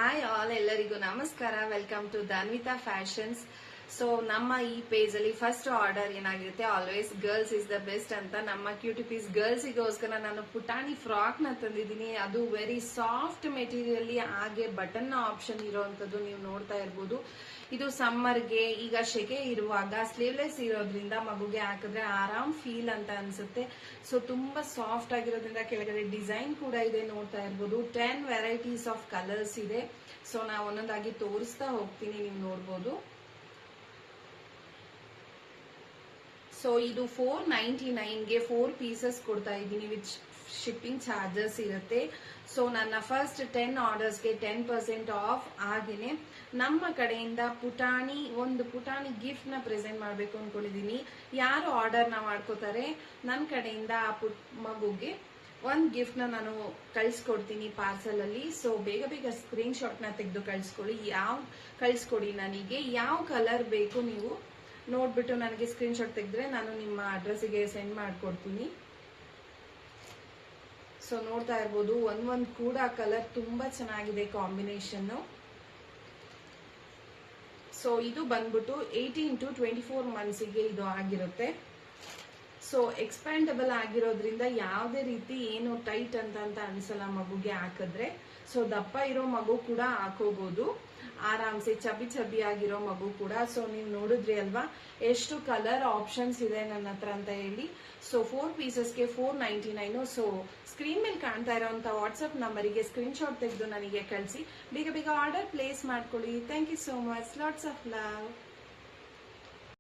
Hi all, ಎಲ್ಲರಿಗೂ ನಮಸ್ಕಾರ. Welcome to Dhanvita fashions. So ನಮ್ಮ ಈ ಪೇಜ್ ಅಲ್ಲಿ ಫಸ್ಟ್ ಆರ್ಡರ್ ಏನಾಗಿರುತ್ತೆ, always girls is the best ಅಂತ. ನಮ್ಮ ಕ್ಯೂಟಿಪೀಸ್ ಗರ್ಲ್ಸಿಗೋಸ್ಕರ ನಾನು ಪುಟಾಣಿ ಫ್ರಾಕ್ ನ ತಂದಿದ್ದೀನಿ. ಅದು ವೆರಿ ಸಾಫ್ಟ್ ಮೆಟೀರಿಯಲ್, ಹಾಗೆ ಬಟನ್ ಆಪ್ಷನ್ ಇರೋಂಥದ್ದು ನೀವು ನೋಡ್ತಾ ಇರ್ಬೋದು. ಇದು ಸಮ್ಮರ್ಗೆ, ಈಗ ಶೆಕೆ ಇರುವಾಗ ಸ್ಲೀವ್ಲೆಸ್ ಇರೋದ್ರಿಂದ ಮಗುಗೆ ಹಾಕಿದ್ರೆ ಆರಾಮ್ ಫೀಲ್ ಅಂತ ಅನ್ಸುತ್ತೆ. ಸೊ ತುಂಬಾ ಸಾಫ್ಟ್ ಆಗಿರೋದ್ರಿಂದ ಕೆಳಗಡೆ ಡಿಸೈನ್ ಕೂಡ ಇದೆ, ನೋಡ್ತಾ ಇರ್ಬೋದು. 10 ವೆರೈಟೀಸ್ ಆಫ್ ಕಲರ್ಸ್ ಇದೆ. ಸೊ ನಾವು ಒಂದೊಂದಾಗಿ ತೋರಿಸ್ತಾ ಹೋಗ್ತೀನಿ, ನೀವು ನೋಡ್ಬೋದು. ಸೊ ಇದು 499ಗೆ 4 ಪೀಸಸ್ ಕೊಡ್ತಾ ಇದ್ದೀನಿ, ವಿಚ್ ಶಿಪ್ಪಿಂಗ್ ಚಾರ್ಜಸ್ ಇರುತ್ತೆ. ಸೊ ನನ್ನ ಫಸ್ಟ್ 10 ಆರ್ಡರ್ಸ್ಗೆ 10% ಆಫ್. ಹಾಗೇನೆ ನಮ್ಮ ಕಡೆಯಿಂದ ಒಂದು ಪುಟಾಣಿ ಗಿಫ್ಟ್ ನ ಪ್ರೆಸೆಂಟ್ ಮಾಡ್ಬೇಕು ಅನ್ಕೊಂಡಿದೀನಿ. ಯಾರು ಆರ್ಡರ್ ನ ಮಾಡ್ಕೋತಾರೆ, ನನ್ನ ಕಡೆಯಿಂದ ಆ ಮಗುಗೆ ಒಂದು ಗಿಫ್ಟ್ ನ ನಾನು ಕಳ್ಸಿಕೊಡ್ತೀನಿ ಪಾರ್ಸಲ್ ಅಲ್ಲಿ. ಸೊ ಬೇಗ ಬೇಗ ಸ್ಕ್ರೀನ್ ಶಾಟ್ ನ ತೆಗೆದು ಕಳ್ಸ್ಕೊಡಿ ನನಗೆ ಯಾವ ಕಲರ್ ಬೇಕು ನೀವು ನೋಡ್ಬಿಟ್ಟು ನನಗೆ ಸ್ಕ್ರೀನ್ ಶಾಟ್ ತೆಗೆದ್ರೆ ನಾನು ನಿಮ್ಮ ಅಡ್ರೆಸ್ಗೆ ಸೆಂಡ್ ಮಾಡ್ಕೊಡ್ತೀನಿ. ಸೊ ನೋಡ್ತಾ ಇರ್ಬೋದು, ಒಂದ್ ಕೂಡ ಕಲರ್ ತುಂಬಾ ಚೆನ್ನಾಗಿದೆ ಕಾಂಬಿನೇಷನ್. ಸೊ ಇದು ಬಂದ್ಬಿಟ್ಟು 18 to 24 ಮಂತ್ಸ್ಗೆ ಇದು ಆಗಿರುತ್ತೆ. ಸೊ ಎಕ್ಸ್ಪ್ಯಾಂಡಬಲ್ ಆಗಿರೋದ್ರಿಂದ ಯಾವುದೇ ರೀತಿ ಏನು ಟೈಟ್ ಅಂತ ಅನ್ಸಲ್ಲ ಮಗುಗೆ ಹಾಕಿದ್ರೆ. ಸೊ ದಪ್ಪ ಇರೋ ಮಗು ಕೂಡ ಹಾಕೋಬಹುದು ಆರಾಮ್ಸೆ, ಚಬಿ ಆಗಿರೋ ಮಗು ಕೂಡ. ಸೊ ನೀವು ನೋಡಿದ್ರಿ ಅಲ್ವಾ ಎಷ್ಟು ಕಲರ್ ಆಪ್ಷನ್ಸ್ ಇದೆ ನನ್ನ ಹತ್ರ ಅಂತ ಹೇಳಿ. ಸೊ 4 ಪೀಸಸ್ಗೆ 499. ಸೊ ಸ್ಕ್ರೀನ್ ಮೇಲೆ ಕಾಣ್ತಾ ಇರೋಂತ ವಾಟ್ಸ್ಆಪ್ ನಂಬರಿಗೆ ಸ್ಕ್ರೀನ್ ಶಾಟ್ ತೆಗೆದು ನನಗೆ ಕಳಿಸಿ ಬೇಗ ಬೇಗ ಆರ್ಡರ್ ಪ್ಲೇಸ್ ಮಾಡ್ಕೊಳ್ಳಿ. Thank you so much. Lots of love.